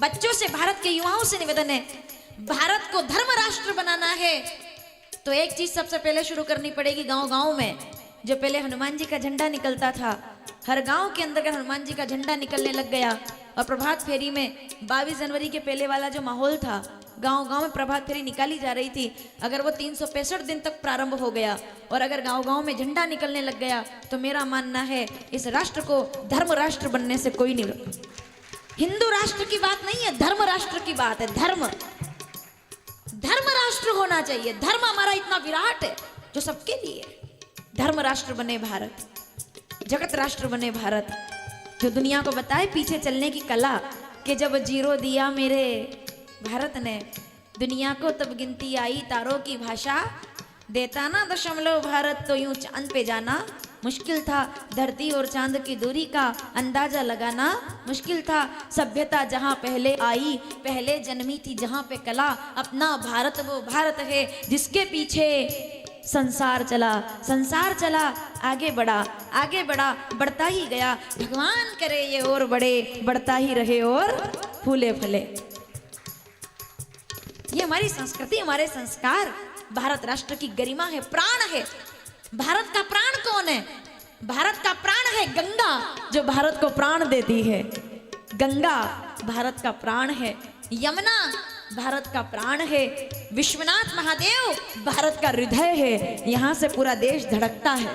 बच्चों से, भारत के युवाओं से निवेदन है, भारत को धर्म राष्ट्र बनाना है तो एक चीज सबसे पहले शुरू करनी पड़ेगी। गांव गांव में जो पहले हनुमान जी का झंडा निकलता था, हर गांव के अंदर हनुमान जी का झंडा निकलने लग गया और प्रभात फेरी में 22 जनवरी के पहले वाला जो माहौल था, गांव गांव में प्रभात फेरी निकाली जा रही थी, अगर वो 365 दिन तक प्रारंभ हो गया और अगर गांव गांव में झंडा निकलने लग गया तो मेरा मानना है इस राष्ट्र को धर्म राष्ट्र बनने से कोई नहीं रोक। हिंदू राष्ट्र की बात नहीं है, धर्म राष्ट्र की बात है। धर्म धर्म राष्ट्र होना चाहिए। धर्म हमारा इतना विराट है जो सबके लिए। धर्म राष्ट्र बने भारत, जगत राष्ट्र बने भारत, जो दुनिया को बताए पीछे चलने की कला, कि जब जीरो दिया मेरे भारत ने दुनिया को तब गिनती आई तारों की भाषा, देता ना दशमलव भारत तो यूं चांद पे जाना मुश्किल था, धरती और चांद की दूरी का अंदाजा लगाना मुश्किल था, सभ्यता जहां पहले आई पहले जन्मी थी जहां पे कला, अपना भारत वो भारत है जिसके पीछे संसार चला। संसार चला, आगे बढ़ा, बढ़ता ही गया, भगवान करे ये और बढ़े, बढ़ता ही रहे और फूले फले। ये हमारी संस्कृति, हमारे संस्कार, भारत राष्ट्र की गरिमा है, प्राण है। भारत का प्राण कौन है? भारत का प्राण है गंगा, जो भारत को प्राण देती है। गंगा भारत का प्राण है, यमुना भारत का प्राण है, विश्वनाथ महादेव भारत का हृदय है। यहां से पूरा देश धड़कता है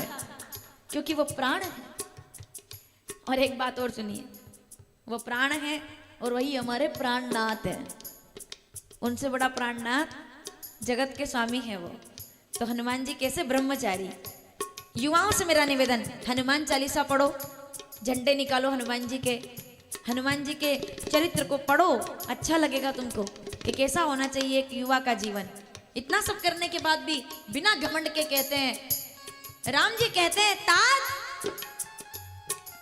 क्योंकि वो प्राण है। और एक बात और सुनिए, वो प्राण है और वही हमारे प्राणनाथ है। उनसे बड़ा प्राणनाथ जगत के स्वामी है वो। तो हनुमान जी कैसे ब्रह्मचारी। युवाओं से मेरा निवेदन, हनुमान चालीसा पढ़ो, झंडे निकालो हनुमान जी के चरित्र को पढ़ो, अच्छा लगेगा तुमको कि कैसा होना चाहिए एक युवा का जीवन। इतना सब करने के बाद भी बिना घमंड के कहते हैं, राम जी कहते हैं तात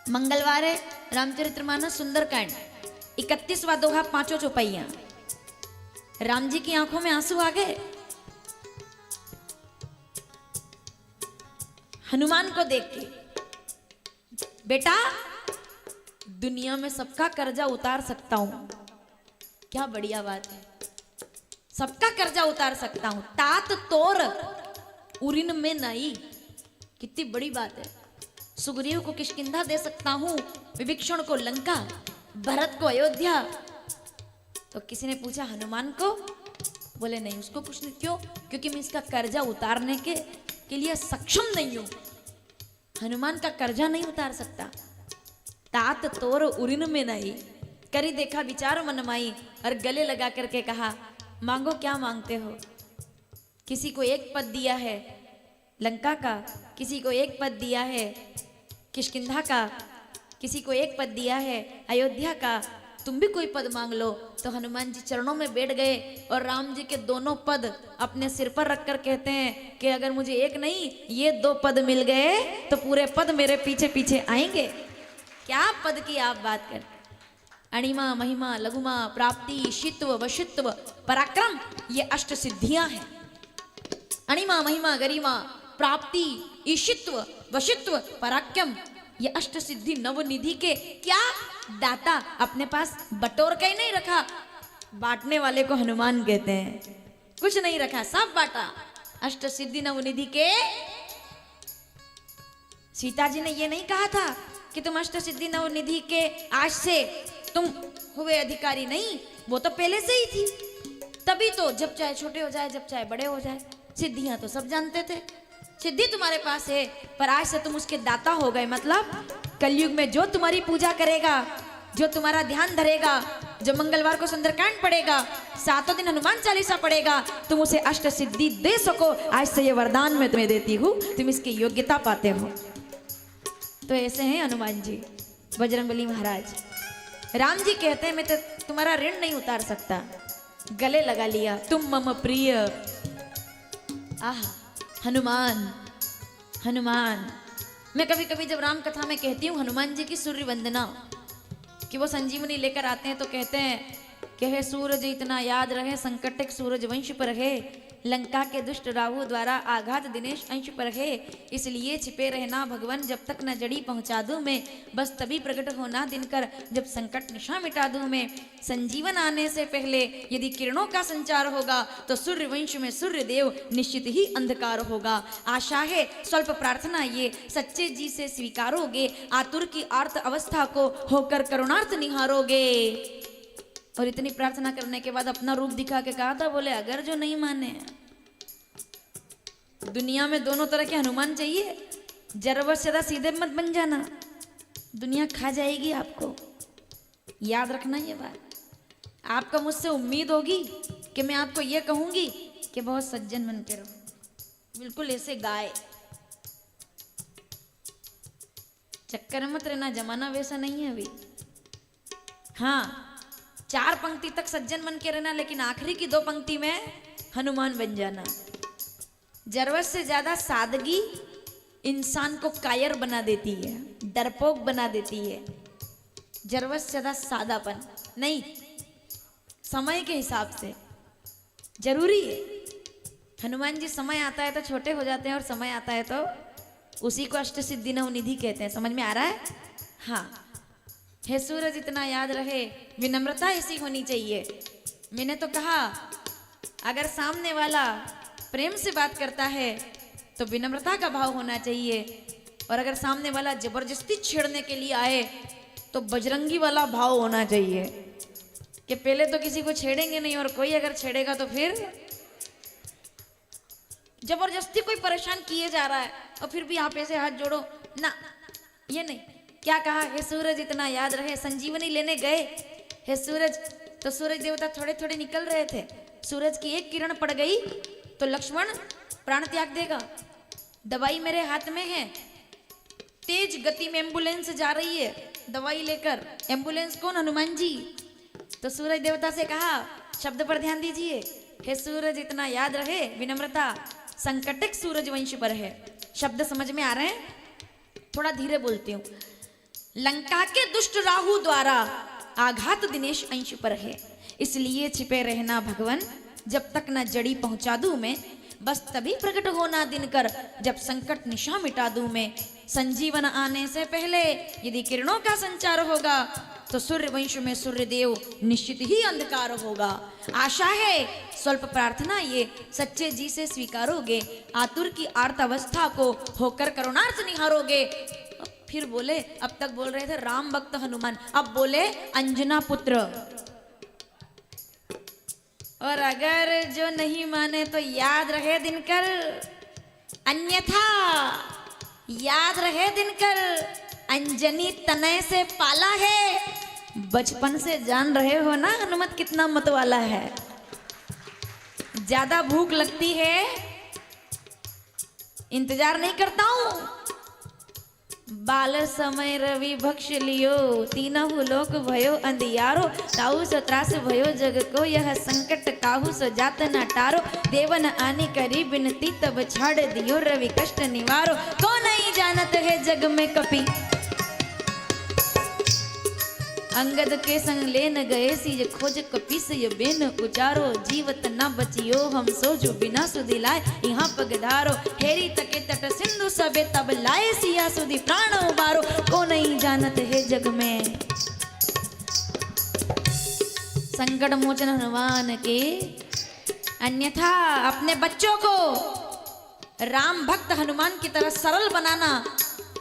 मंगलवार है, रामचरितमानस सुंदरकांड 31वां दोहा 5 चौपाइयां। राम जी की आंखों में आंसू आ गए हनुमान को देख के। बेटा दुनिया में सबका कर्जा उतार सकता हूं, क्या बढ़िया बात है, सबका कर्जा उतार सकता हूं, तात तोर उरिन में नहीं, कितनी बड़ी बात है। सुग्रीव को किष्किंधा दे सकता हूं, विभीषण को लंका, भरत को अयोध्या। तो किसी ने पूछा हनुमान को, बोले नहीं उसको कुछ नहीं। क्यों? क्योंकि मैं इसका कर्जा उतारने के लिए सक्षम नहीं हूं। हनुमान का कर्जा नहीं उतार सकता। तात तोर उरिन में नहीं, करी देखा विचार मनमाई, और गले लगा करके कहा मांगो क्या मांगते हो। किसी को एक पद दिया है लंका का, किसी को एक पद दिया है किष्किंधा का, किसी को एक पद दिया है अयोध्या का, तुम भी कोई पद मांग लो। तो हनुमान जी चरणों में बैठ गए और राम जी के दोनों पद अपने सिर पर रखकर कहते हैं कि अगर मुझे एक नहीं ये 2 पद मिल गए तो पूरे पद मेरे पीछे पीछे आएंगे। क्या पद की आप बात करते? अणिमा महिमा लघुमा प्राप्ति शीत्व वशित्व पराक्रम, ये अष्ट सिद्धियां हैं। अणिमा महिमा गरिमा प्राप्ति ईशित्व वशित्व पराक्रम, ये अष्ट सिद्धि नवनिधि के क्या दाता, अपने पास बटोर के ही नहीं रखा, बांटने वाले को हनुमान कहते हैं। कुछ नहीं रखा, सब बांटा। अष्ट सिद्धि नवनिधि के। सीता जी ने ये नहीं कहा था कि तुम अष्ट सिद्धि नवनिधि के आज से तुम हुए अधिकारी, नहीं, वो तो पहले से ही थी। तभी तो जब चाहे छोटे हो जाए जब चाहे बड़े हो जाए, सिद्धियां तो सब जानते थे। सिद्धि तुम्हारे पास है पर आज से तुम उसके दाता हो गए। मतलब कलयुग में जो तुम्हारी पूजा करेगा, जो तुम्हारा ध्यान धरेगा, जो मंगलवार को सुंदरकांड पढ़ेगा, 7 दिन हनुमान चालीसा पढ़ेगा, तुम उसे अष्ट सिद्धि दे सको। आज से ये वरदान मैं तुम्हें देती हूँ, तुम इसकी योग्यता पाते हो। तो ऐसे हैं हनुमान जी, बजरंगबली महाराज। राम जी कहते हैं मैं तो तुम्हारा ऋण नहीं उतार सकता, गले लगा लिया, तुम मम प्रिय। आह हनुमान, हनुमान। मैं कभी कभी जब राम कथा में कहती हूँ हनुमान जी की सूर्य वंदना, कि वो संजीवनी लेकर आते हैं तो कहते हैं कहे सूरज इतना याद रहे, संकटक सूरज वंश पर है, लंका के दुष्ट राहु द्वारा आघात दिनेश अंश पर है। इसलिए छिपे रहना भगवान, जब तक न जड़ी पहुंचा दूं मैं, बस तभी प्रकट होना दिनकर, जब संकट निशा मिटा दूं मैं। संजीवन आने से पहले यदि किरणों का संचार होगा, तो सूर्य वंश में सूर्य देव निश्चित ही अंधकार होगा। आशा है स्वल्प प्रार्थना ये सच्चे जी से स्वीकारोगे, आतुर की आर्त अवस्था को होकर करुणार्थ निहारोगे। और इतनी प्रार्थना करने के बाद अपना रूप दिखा के कहा था, बोले अगर जो नहीं माने, दुनिया में दोनों तरह के हनुमान चाहिए, जरा सदा सीधे मत बन जाना, दुनिया खा जाएगी आपको। याद रखना ये बात। आपका मुझसे उम्मीद होगी कि मैं आपको ये कहूंगी कि बहुत सज्जन बन के रहो, बिल्कुल ऐसे गाय। चक्कर मत रहना, जमाना वैसा नहीं है अभी। हाँ, 4 पंक्ति तक सज्जन बन के रहना, लेकिन आखिरी की 2 पंक्ति में हनुमान बन जाना। जरूरत से ज्यादा सादगी इंसान को कायर बना देती है, डरपोक बना देती है। जरूरत से ज्यादा सादापन नहीं, समय के हिसाब से जरूरी है। हनुमान जी समय आता है तो छोटे हो जाते हैं, और समय आता है तो उसी को अष्ट सिद्धि नवनिधि कहते हैं। समझ में आ रहा है? हाँ। हे सूरज इतना याद रहे, विनम्रता ऐसी होनी चाहिए। मैंने तो कहा अगर सामने वाला प्रेम से बात करता है तो विनम्रता का भाव होना चाहिए, और अगर सामने वाला जबरदस्ती छेड़ने के लिए आए तो बजरंगी वाला भाव होना चाहिए कि पहले तो किसी को छेड़ेंगे नहीं, और कोई अगर छेड़ेगा तो फिर जबरदस्ती कोई परेशान किए जा रहा है और फिर भी आप ऐसे हाथ जोड़ो ना, ये नहीं। क्या कहा? हे सूरज इतना याद रहे, संजीवनी लेने गए हे सूरज, तो सूरज देवता थोड़े थोड़े निकल रहे थे। सूरज की एक किरण पड़ गई तो लक्ष्मण प्राण त्याग देगा। दवाई मेरे हाथ में है, तेज गति में एम्बुलेंस जा रही है दवाई लेकर। एम्बुलेंस कौन? हनुमान जी। तो सूरज देवता से कहा, शब्द पर ध्यान दीजिए, हे सूरज इतना याद रहे, विनम्रता संकटक सूरज वंश पर है। शब्द समझ में आ रहे हैं? थोड़ा धीरे बोलती हूँ। लंका के दुष्ट राहु द्वारा आघात दिनेश अंश पर है, इसलिए छिपे रहना भगवान, जब तक न जड़ी पहुंचा दूं मैं, बस तभी प्रकट होना दिनकर, जब संकट निशा मिटा दूं मैं। संजीवन आने से पहले यदि किरणों का संचार होगा, तो सूर्य वंश में सूर्य देव निश्चित ही अंधकार होगा। आशा है स्वल्प प्रार्थना ये सच्चे जी से स्वीकारोगे, आतुर की आर्त अवस्था को होकर करुणार्थ निहारोगे। फिर बोले, अब तक बोल रहे थे राम भक्त हनुमान, अब बोले अंजना पुत्र। और अगर जो नहीं माने तो याद रहे दिनकर, अन्यथा याद रहे दिनकर, अंजनी तनय से पाला है। बचपन से जान रहे हो ना हनुमत कितना मत वाला है। ज्यादा भूख लगती है, इंतजार नहीं करता हूं, बाल समय रवि भक्ष लियो, तीनहु लोक भयो अंधियारो, ताऊ सो त्रास भयो जग को, यह संकट काहू सो जात न टारो, देवन आनी करी बिनती तब छाड़ दियो, रवि कष्ट निवारो, को नहीं जानत है जग में कपि, अंगद के संग लेन गए सीज खोज कपीस ये बेन उचारो, जीवत न बचियो हम सोजो बिना सुधि लाए, यहाँ पगधारो, हेरी तके तट सिंधु सबे तब लाए, सिया सुधि प्राण उबारो, को नहीं जानत है जग में। संकट मोचन हनुमान के, अन्यथा अपने बच्चों को राम भक्त हनुमान की तरह सरल बनाना।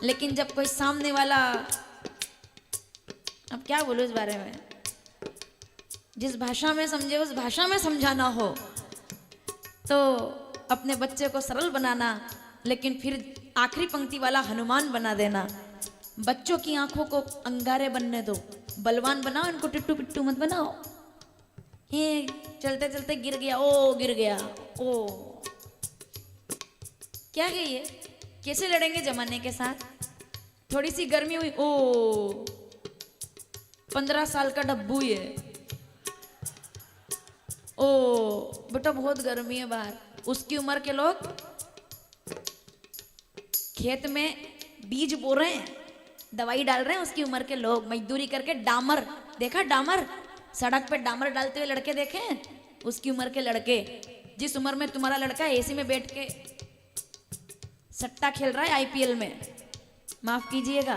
लेकिन जब कोई सामने वाला, अब क्या बोलूं इस बारे में, जिस भाषा में समझे उस भाषा में समझाना हो, तो अपने बच्चे को सरल बनाना, लेकिन फिर आखिरी पंक्ति वाला हनुमान बना देना। बच्चों की आंखों को अंगारे बनने दो, बलवान बनाओ, इनको टिट्टू पिट्टू मत बनाओ। ये चलते चलते गिर गया, ओ गिर गया, ओ क्या है ये, कैसे लड़ेंगे जमाने के साथ। थोड़ी सी गर्मी हुई, ओ 15 साल का डब्बू ये, ओ बेटा बहुत गर्मी है बाहर। उसकी उम्र के लोग खेत में बीज बो रहे हैं, दवाई डाल रहे हैं, उसकी उम्र के लोग मजदूरी करके। डामर देखा, डामर सड़क पे डामर डालते हुए लड़के देखे हैं? उसकी उम्र के लड़के, जिस उम्र में तुम्हारा लड़का एसी में बैठ के सट्टा खेल रहा है आईपीएल में, माफ कीजिएगा,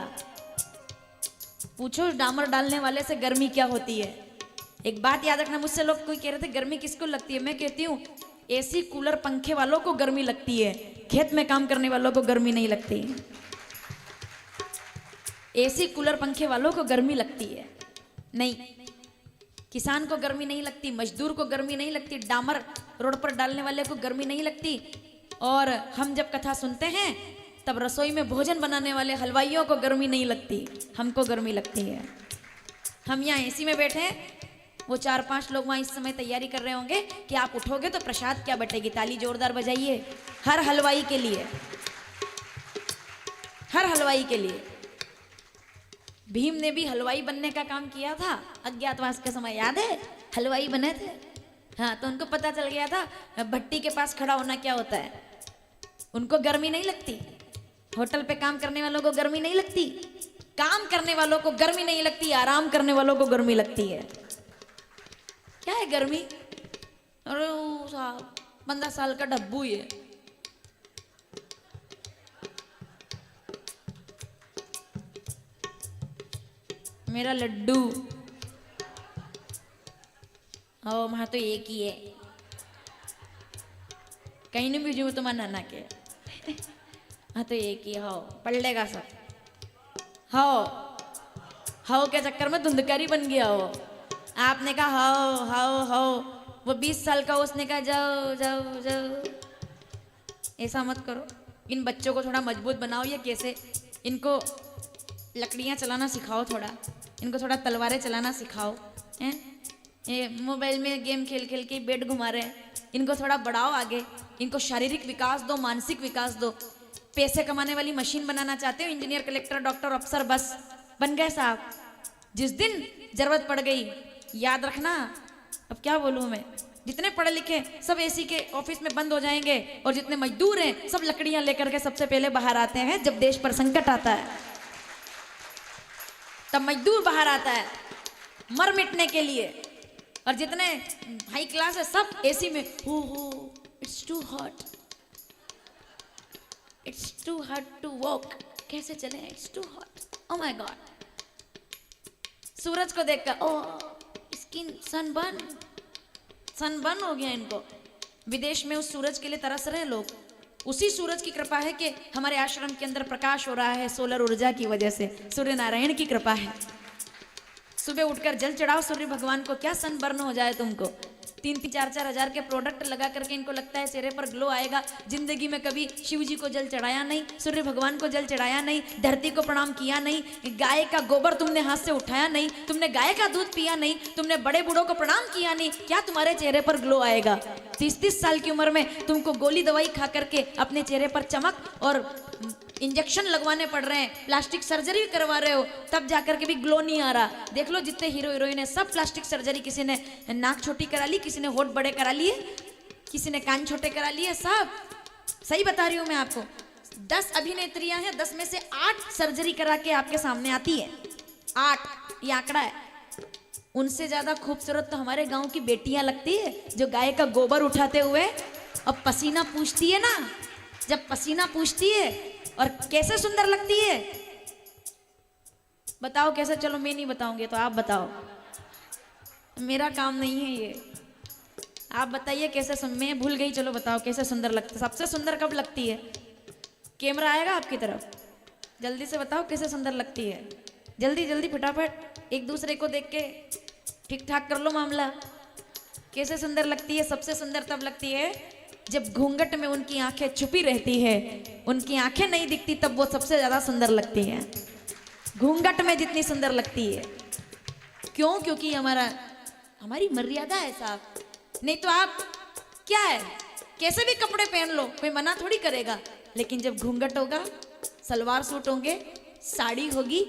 पूछो डामर डालने वाले से गर्मी क्या होती है। एक बात याद रखना, मुझसे लोग कोई कह रहे थे गर्मी किसको लगती है, मैं कहती हूँ एसी कूलर पंखे वालों को गर्मी लगती है, खेत में काम करने वालों को गर्मी नहीं लगती। एसी कूलर पंखे वालों को गर्मी लगती है, नहीं, किसान को गर्मी नहीं लगती, मजदूर को गर्मी नहीं लगती, डामर रोड पर डालने वाले को गर्मी नहीं लगती। और हम जब कथा सुनते हैं तब रसोई में भोजन बनाने वाले हलवाइयों को गर्मी नहीं लगती, हमको गर्मी लगती है। हम यहाँ एसी में बैठे हैं, वो 4-5 लोग वहाँ इस समय तैयारी कर रहे होंगे कि आप उठोगे तो प्रसाद क्या बटेगी। ताली जोरदार बजाइए हर हलवाई के लिए, हर हलवाई के लिए। भीम ने भी हलवाई बनने का काम किया था अज्ञातवास के समय, याद है? हलवाई बने थे, हाँ, तो उनको पता चल गया था भट्टी के पास खड़ा होना क्या होता है। उनको गर्मी नहीं लगती, होटल पे काम करने वालों को गर्मी नहीं लगती, काम करने वालों को गर्मी नहीं लगती, आराम करने वालों को गर्मी लगती है। क्या है गर्मी? अरे साहब 15 साल का डब्बू ये, मेरा लड्डू, ओ वहां तो एक ही है, कहीं नहीं भेजू तुम्हारा नाना के, हाँ तो एक ही हो, पढ़ लेगा सब, हो के चक्कर में धुंधकारी बन गया हो। आपने कहा हो, वो 20 साल का, उसने कहा जाओ जाओ जाओ। ऐसा मत करो, इन बच्चों को थोड़ा मजबूत बनाओ। ये कैसे, इनको लकड़ियाँ चलाना सिखाओ, थोड़ा इनको थोड़ा तलवारें चलाना सिखाओ, हैं? ये मोबाइल में गेम खेल खेल के बेड घुमा रहे हैं, इनको थोड़ा बढ़ाओ आगे, इनको शारीरिक विकास दो, मानसिक विकास दो। पैसे कमाने वाली मशीन बनाना चाहते हो, इंजीनियर, कलेक्टर, डॉक्टर, अफसर, बस बन गए साहब। जिस दिन जरूरत पड़ गई, याद रखना, अब क्या बोलूँ मैं, जितने पढ़े लिखे सब एसी के ऑफिस में बंद हो जाएंगे, और जितने मजदूर हैं सब लकड़ियां लेकर के सबसे पहले बाहर आते हैं। जब देश पर संकट आता है तब मजदूर बाहर आता है मर मिटने के लिए, और जितने हाई क्लास है सब एसी में, हो it's too hot, it's too hot to walk, कैसे चले, it's too hot, oh my God. सूरज को देखकर ओ स्किन सनबर्न हो गया इनको। विदेश में उस सूरज के लिए तरस रहे हैं लोग। उसी सूरज की कृपा है कि हमारे आश्रम के अंदर प्रकाश हो रहा है, सोलर ऊर्जा की वजह से, सूर्य नारायण की कृपा है। सुबह उठकर जल चढ़ाओ सूर्य भगवान को, क्या सनबर्न हो जाए तुमको। 3-4 हजार के प्रोडक्ट लगा करके इनको लगता है चेहरे पर ग्लो आएगा। जिंदगी में कभी शिव जी को जल चढ़ाया नहीं, सूर्य भगवान को जल चढ़ाया नहीं, धरती को प्रणाम किया नहीं, गाय का गोबर तुमने हाथ से उठाया नहीं, तुमने गाय का दूध पिया नहीं, तुमने बड़े बूढ़ों को प्रणाम किया नहीं, क्या तुम्हारे चेहरे पर ग्लो आएगा? 30-30 साल की उम्र में तुमको गोली दवाई खा करके अपने चेहरे पर चमक और इंजेक्शन लगवाने पड़ रहे हैं, प्लास्टिक सर्जरी करवा रहे हो, तब जाकर के भी ग्लो नहीं आ रहा। देख लो जितने हीरो हीरोइन है सब प्लास्टिक सर्जरी, किसी ने नाक छोटी करा ली, किसी ने होठ बड़े करा लिए, किसी ने कान छोटे करा लिए, सब सही बता रही हूँ मैं आपको। 10 अभिनेत्रियां हैं, 10 में से 8 सर्जरी करा के आपके सामने आती है, 8, ये आंकड़ा है। उनसे ज्यादा खूबसूरत तो हमारे गांव की बेटियां लगती है, जो गाय का गोबर उठाते हुए और पसीना पूछती है ना, जब पसीना पूछती है और कैसे सुंदर लगती है, बताओ कैसे। चलो मैं नहीं बताऊंगी तो आप बताओ, मेरा काम नहीं है ये, आप बताइए कैसे। मैं भूल गई, चलो बताओ कैसे सुंदर लगती। सबसे सुंदर कब लगती है? कैमरा आएगा आपकी तरफ, जल्दी से बताओ कैसे सुंदर लगती है। जल्दी जल्दी फटाफट, एक दूसरे को देख के ठीक ठाक कर लो मामला। कैसे सुंदर लगती है? सबसे सुंदर तब लगती है जब घूंघट में उनकी आंखें छुपी रहती है, उनकी आंखें नहीं दिखती, तब वो सबसे ज्यादा सुंदर लगती है। घूंघट में जितनी सुंदर लगती है, क्यों? क्योंकि हमारी मर्यादा है साहब। नहीं तो आप क्या है, कैसे भी कपड़े पहन लो, कोई मना थोड़ी करेगा, लेकिन जब घूंघट होगा, सलवार सूट होंगे, साड़ी होगी,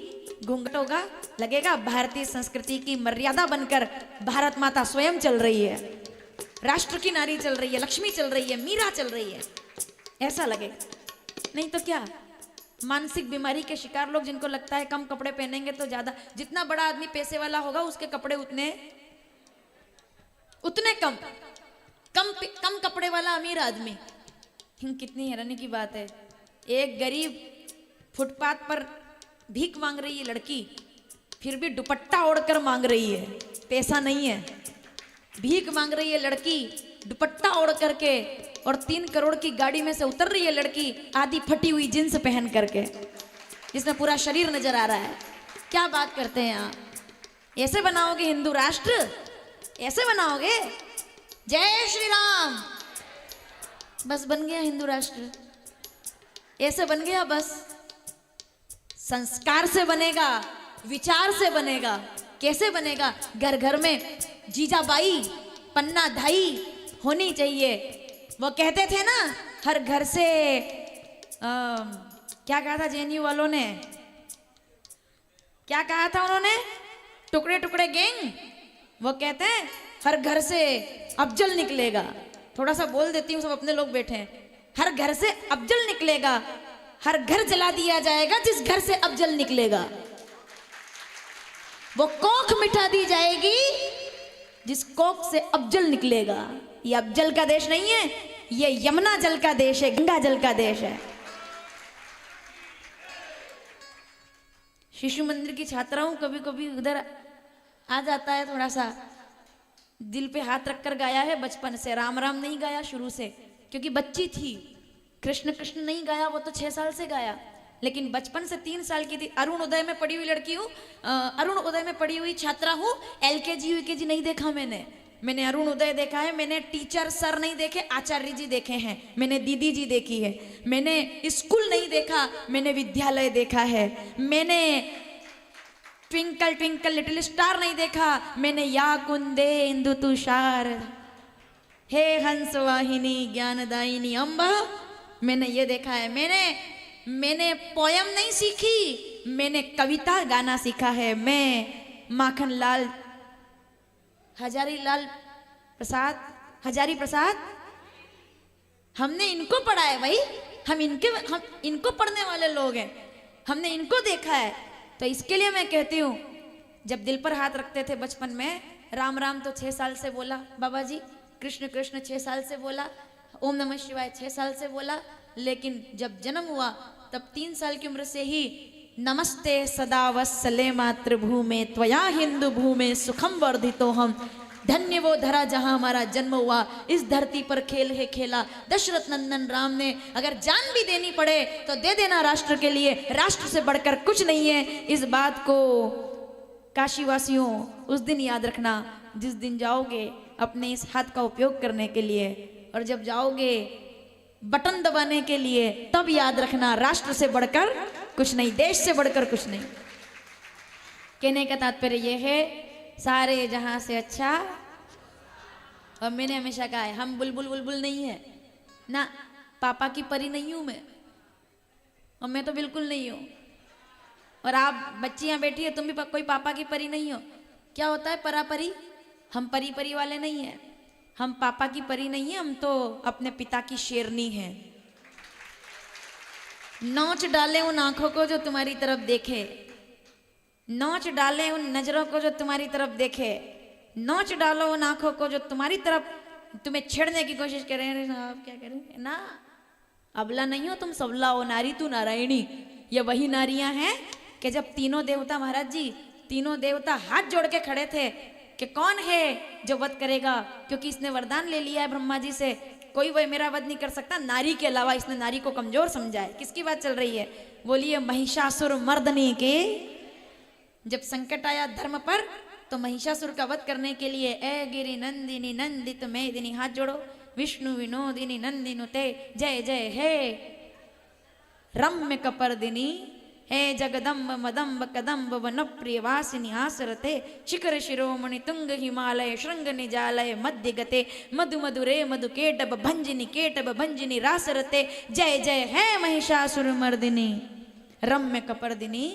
घूंघट होगा, लगेगा भारतीय संस्कृति की मर्यादा बनकर भारत माता स्वयं चल रही है, राष्ट्र की नारी चल रही है, लक्ष्मी चल रही है, मीरा चल रही है, ऐसा लगेगा। नहीं तो क्या, मानसिक बीमारी के शिकार लोग, जिनको लगता है कम कपड़े पहनेंगे तो ज्यादा, जितना बड़ा आदमी पैसे वाला होगा उसके कपड़े उतने उतने कम कम कम कपड़े वाला अमीर आदमी। कितनी हैरानी की बात है, एक गरीब फुटपाथ पर भीख मांग रही है लड़की, फिर भी दुपट्टा ओढ़कर मांग रही है, पैसा नहीं है। भीख मांग रही है लड़की दुपट्टा ओढ़ करके, और 3 करोड़ की गाड़ी में से उतर रही है लड़की आधी फटी हुई जींस पहन करके, जिसमें पूरा शरीर नजर आ रहा है। क्या बात करते हैं आप? ऐसे बनाओगे हिंदू राष्ट्र? ऐसे बनाओगे? जय श्री राम। बस बन गया हिंदू राष्ट्र, ऐसे बन गया बस। संस्कार से बनेगा, विचार से बनेगा। कैसे बनेगा? घर घर में जीजाबाई, पन्ना धाई होनी चाहिए। वो कहते थे ना, हर घर से क्या कहा था जेएनयू वालों ने? क्या कहा था उन्होंने? टुकड़े टुकड़े गैंग। वो कहते हैं हर घर से अफजल निकलेगा। थोड़ा सा बोल देती हूँ, सब अपने लोग बैठे हैं। हर घर से अफजल निकलेगा, हर घर जला दिया जाएगा जिस घर से अफजल निकलेगा। वो कोख मिटा दी जाएगी जिस कोख से अफजल निकलेगा। ये अफजल का देश नहीं है, ये यमुना जल का देश है, गंगा जल का देश है। शिशु मंदिर की छात्रा हूं, कभी कभी उधर आ जाता है, थोड़ा सा दिल पे हाथ रखकर गाया है बचपन से। राम राम नहीं गाया शुरू से, क्योंकि बच्ची थी। कृष्ण कृष्ण नहीं गाया, वो तो 6 साल से गाया। लेकिन बचपन से 3 साल की थी। अरुण उदय में पढ़ी हुई लड़की हूँ, अरुण उदय में पढ़ी हुई छात्रा हूँ। एलकेजी यूकेजी नहीं देखा मैंने अरुण उदय देखा है। मैंने टीचर सर नहीं देखे, आचार्य जी देखे हैं। मैंने दीदी जी देखी है। मैंने स्कूल नहीं देखा, मैंने विद्यालय देखा है। मैंने ट्विंकल ट्विंकल लिटिल स्टार नहीं देखा, मैंने या कुंदे इंदु तुषार, हे हंस वाहिनी ज्ञानदायिनी अम्बा, मैंने ये देखा है। मैंने पोयम नहीं सीखी, मैंने कविता गाना सीखा है। मैं माखन लाल हजारी प्रसाद, हमने इनको पढ़ा है भाई। हम इनको पढ़ने वाले लोग हैं, हमने इनको देखा है। तो इसके लिए मैं कहती हूँ, जब दिल पर हाथ रखते थे बचपन में, राम राम तो 6 साल से बोला बाबा जी, कृष्ण कृष्ण 6 साल से बोला, ओम नमः शिवाय 6 साल से बोला। लेकिन जब जन्म हुआ तब 3 साल की उम्र से ही नमस्ते सदा वत्सले मातृभूमे त्वया हिंदू भूमे सुखम वर्धितो हम, धन्य वो धरा जहां हमारा जन्म हुआ, इस धरती पर खेल है खेला दशरथ नंदन राम ने। अगर जान भी देनी पड़े तो दे देना राष्ट्र के लिए, राष्ट्र से बढ़कर कुछ नहीं है। इस बात को काशीवासियों उस दिन याद रखना जिस दिन जाओगे अपने इस हाथ का उपयोग करने के लिए, और जब जाओगे बटन दबाने के लिए, तब याद रखना राष्ट्र से बढ़कर कुछ नहीं, देश से बढ़कर कुछ नहीं। कहने का तात्पर्य यह है, सारे जहां से अच्छा। और मैंने हमेशा कहा है, हम बुलबुल बुलबुल नहीं है ना, पापा की परी नहीं हूं मैं, और मैं तो बिल्कुल नहीं हूं। और आप बच्चियां बैठी है, तुम भी कोई पापा की परी नहीं हो। क्या होता है परा परी? हम परी परी वाले नहीं है, हम पापा की परी नहीं है, हम तो अपने पिता की शेरनी है। नोच डाले उन आंखों को जो तुम्हारी तरफ देखे, नोच डाले उन नजरों को जो तुम्हारी तरफ देखे, नोच डालो उन आंखों को जो तुम्हारी तरफ तुम्हें छेड़ने की कोशिश करें। अरे साहब क्या करें ना, अबला नहीं हो तुम, सबला हो। नारी तू नारायणी। ये वही नारियां हैं कि जब तीनों देवता, महाराज जी तीनों देवता हाथ जोड़ के खड़े थे कि कौन है जो वध करेगा, क्योंकि इसने वरदान ले लिया है ब्रह्मा जी से, कोई वह मेरा वध नहीं कर सकता नारी के अलावा। इसने नारी को कमजोर समझा है। किसकी बात चल रही है? बोलिए महिषासुर मर्दनी के। जब संकट आया धर्म पर, तो महिषासुर का वध करने के लिए ए गिरि नंदिनी नंदित मेदिनी, हाथ जोड़ो। विष्णु विनोदिनी नंदिनुते, जय जय हे रम्य कपर्दिनी, हे जगदम्ब मदम्ब कदम्ब वन प्रिय वासिनी आसरते, शिखर शिरोमणि तुंग हिमालय श्रृंग निजालय मध्य गते, मधु मधुरे मधु केटब भंजिनी रासरते, जय जय है महिषासुर मर्दिनी रम्य कपर्दिनी।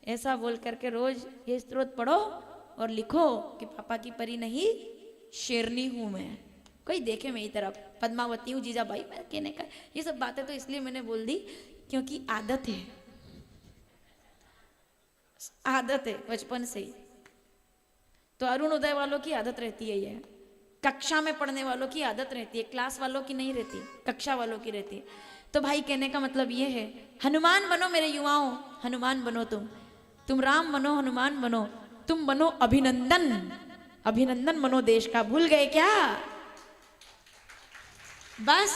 ऐसा बोल करके रोज ये स्तोत्र पढ़ो और लिखो कि पापा की परी नहीं, शेरनी हूं मैं। कोई देखे मेरी तरफ, पद्मावती हूँ, जीजाबाई, मैं कहने का ये सब बातें तो इसलिए मैंने बोल दी क्योंकि आदत है, आदत है बचपन से ही। तो अरुण उदय वालों की आदत रहती है ये। कक्षा में पढ़ने वालों की आदत रहती है, क्लास वालों की नहीं रहती, कक्षा वालों की रहती है। तो भाई कहने का मतलब ये है, हनुमान बनो मेरे युवाओं, हनुमान बनो तुम राम बनो, हनुमान बनो, तुम बनो अभिनंदन, अभिनंदन बनो देश का। भूल गए क्या? बस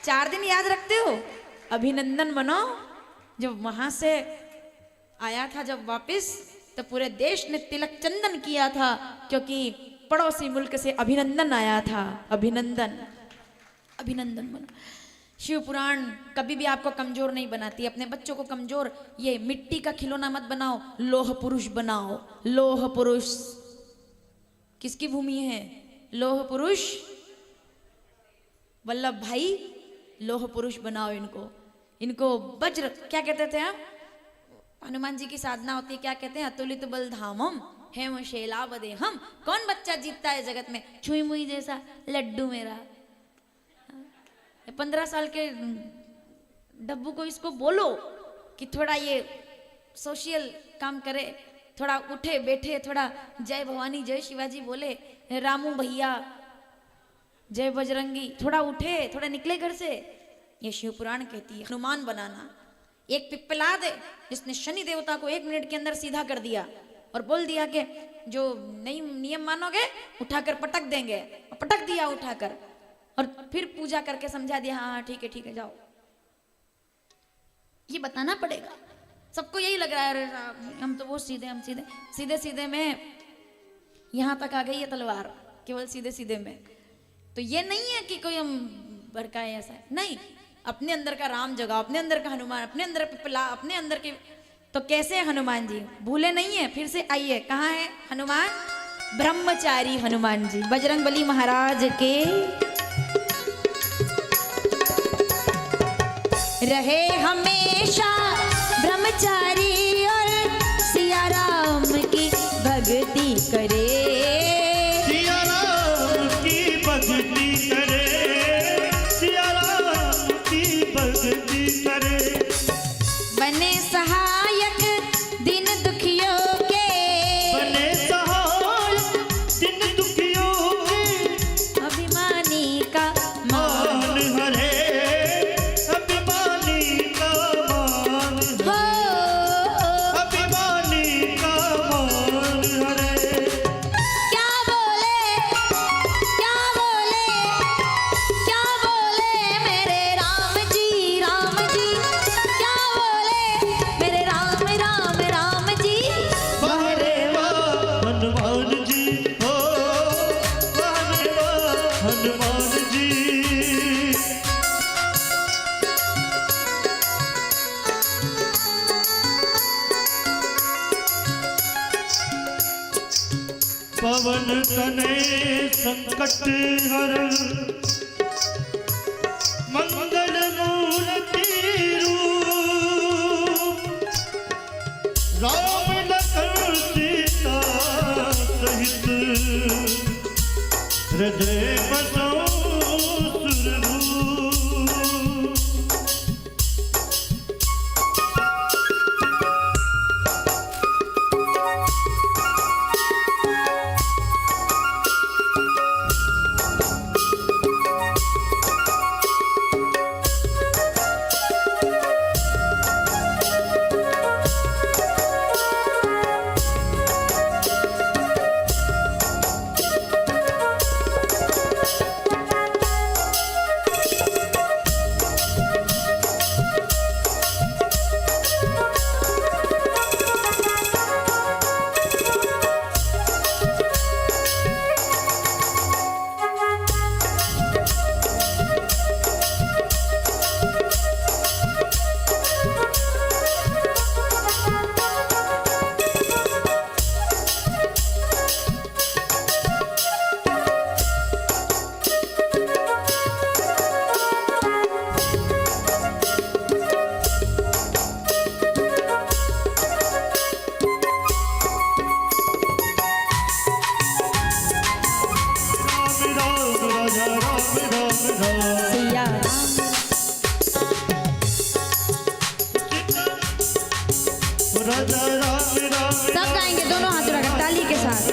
4 दिन याद रखते हो, अभिनंदन बनो। जब वहां से आया था जब वापिस, तो पूरे देश ने तिलक चंदन किया था, क्योंकि पड़ोसी मुल्क से अभिनंदन आया था। अभिनंदन, अभिनंदन बनो। शिव पुराण कभी भी आपको कमजोर नहीं बनाती। अपने बच्चों को कमजोर, ये मिट्टी का खिलौना मत बनाओ, लोह पुरुष बनाओ। लोह पुरुष किसकी भूमि है? लोह पुरुष वल्लभ भाई, लोह पुरुष बनाओ इनको। इनको वज्र, क्या कहते थे हम? हनुमान जी की साधना होती है, क्या कहते हैं? अतुलित बल धामम हेम शैलावदे हम। कौन बच्चा जीतता है जगत में? छुई मुई जैसा लड्डू मेरा। 15 साल के डब्बू को इसको बोलो कि थोड़ा ये सोशल काम करे, थोड़ा उठे बैठे, थोड़ा जय भवानी जय शिवाजी बोले, रामू भैया जय बजरंगी, थोड़ा उठे, थोड़ा निकले घर से। ये शिव पुराण कहती है हनुमान बनाना। एक पिप्पलाद है जिसने शनि देवता को 1 मिनट के अंदर सीधा कर दिया और बोल दिया कि जो नई नियम मानोगे उठाकर पटक देंगे, और पटक दिया उठाकर, और फिर पूजा करके समझा दिया, हाँ हाँ ठीक है जाओ। ये बताना पड़ेगा। सबको यही लग रहा है, अरे हम तो बहुत सीधे, हम सीधे सीधे सीधे में यहां तक आ गई है तलवार, केवल सीधे सीधे में। तो ये नहीं है कि कोई हम भड़काए, ऐसा नहीं। अपने अंदर का राम जगाओ, अपने अंदर का हनुमान, अपने अंदर पिपला, अपने अंदर के। तो कैसे है हनुमान जी? भूले नहीं है? फिर से आइए, कहाँ है हनुमान? ब्रह्मचारी हनुमान जी, बजरंगबली महाराज के रहे हमेशा ब्रह्मचारी, और सिया राम की भक्ति करे, सिया राम की भक्ति करे, सिया राम की भक्ति करे। बने सहायक दिन दुखियों के, बने सहायक दिन दुखियों के, अभिमानी का मान हरे, अभिमानी का मान हो। अभिमानी का मान हरे। क्या बोले, क्या बोले, क्या बोले मेरे राम जी, राम जी, क्या बोले मेरे राम राम राम जी। वाहरे वाह हनुमान जी, हो वाहरे वाह हनुमान जी। पवन तने संकट हरण, मंगल मूर्ति रूप, राम लखन सीता सहित, हृदय बसो सुरभूप। सिया राम। राजा राम राम सब गाएंगे, दोनों हाथ उठाकर ताली के साथ।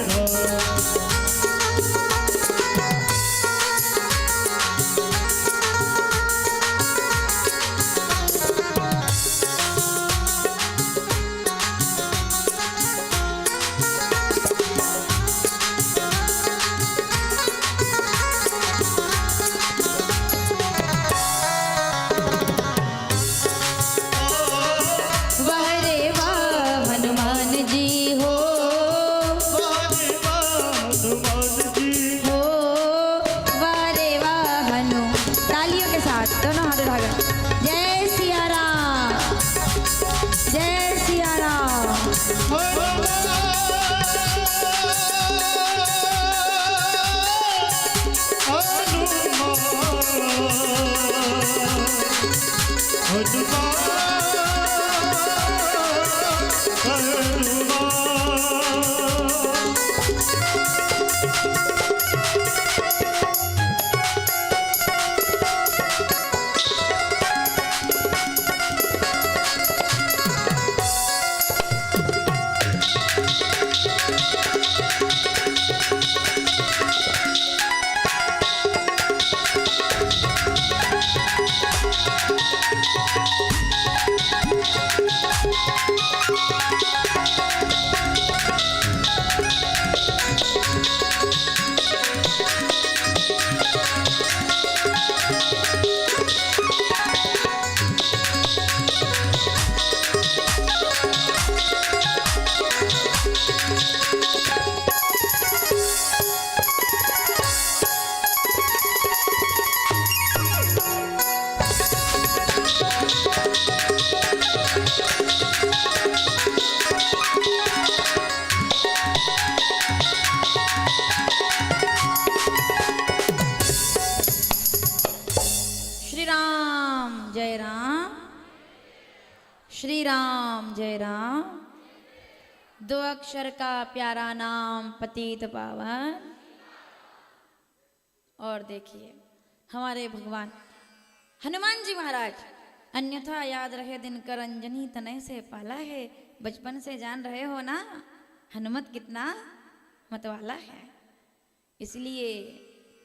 श्री राम जय राम। दो अक्षर का प्यारा नाम पतित पावन। और देखिए हमारे भगवान हनुमान जी महाराज, अन्यथा याद रहे दिनकर अंजनी तनय से पाला है। बचपन से जान रहे हो ना हनुमत कितना मतवाला है। इसलिए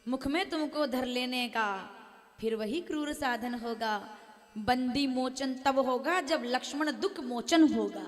मुख में तुमको धर लेने का फिर वही क्रूर साधन होगा। बंदी मोचन तब होगा जब लक्ष्मण दुख मोचन होगा।